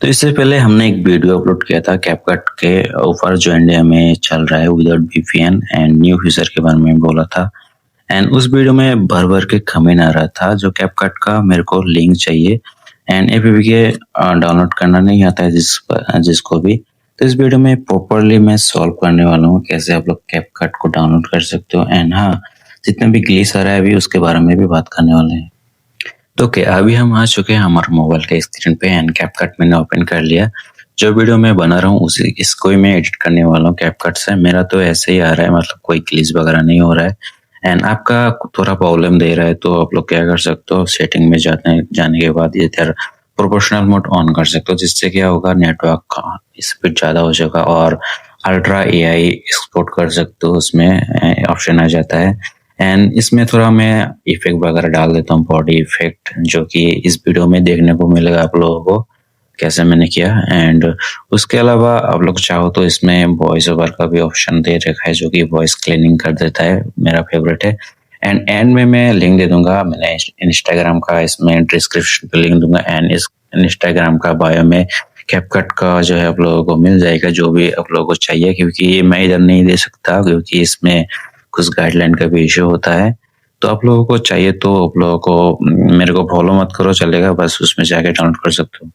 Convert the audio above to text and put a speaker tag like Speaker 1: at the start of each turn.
Speaker 1: तो इससे पहले हमने एक वीडियो अपलोड किया था कैपकट के ऊपर जो इंडिया में चल रहा है without VPN and new feature के बारे में बोला था। एंड उस वीडियो में भर भर के कमेंट आ रहा था जो कैपकट का मेरे को लिंक चाहिए एंड एपीके डाउनलोड करना नहीं आता है जिसको भी। तो इस वीडियो में प्रॉपरली मैं सॉल्व करने वाला हूँ कैसे आप लोग कैपकट को डाउनलोड कर सकते हो एंड हाँ, जितना भी ग्लिच आ रहा है अभी उसके बारे में भी बात करने वाले हैं। तो ओके, अभी हम आ चुके हैं हमारे मोबाइल के स्क्रीन पे एंड कैपकट मैंने ओपन कर लिया। जो वीडियो मैं बना रहा हूँ उसी इसको ही मैं एडिट करने वाला हूँ कैपकट से। मेरा तो ऐसे ही आ रहा है, मतलब कोई ग्लिच वगैरह नहीं हो रहा है। एंड आपका थोड़ा प्रॉब्लम दे रहा है तो आप लोग क्या कर सकते हो, सेटिंग में जाने के बाद इधर प्रोपोर्शनल मोड ऑन कर सकते हो, जिससे क्या होगा नेटवर्क का स्पीड ज़्यादा हो जाएगा और अल्ट्रा एआई एक्सपोर्ट कर सकते हो, उसमें ऑप्शन आ जाता है। एंड इसमें थोड़ा मैं इफेक्ट वगैरह डाल देता हूँ, बॉडी इफेक्ट, जो कि इस वीडियो में देखने को मिलेगा आप लोगों को कैसे मैंने किया। एंड उसके अलावा आप लोग चाहो तो इसमें वॉइस ओवर का भी ऑप्शन दे रखा है जो कि वॉइस क्लीनिंग कर देता है, मेरा फेवरेट है। एंड में मैं लिंक दे दूंगा, मैंने इंस्टाग्राम का इसमें डिस्क्रिप्शन पे लिंक दूंगा एंड इस इंस्टाग्राम का बायो में कैपकट का जो है आप लोगों को मिल जाएगा जो भी आप लोगों को चाहिए, क्योंकि मैं इधर नहीं दे सकता क्योंकि इसमें कुछ गाइडलाइन का भी इश्यू होता है। तो आप लोगों को चाहिए तो आप लोगों को मेरे को फॉलो मत करो चलेगा, बस उसमें जाके डाउनलोड कर सकते हो।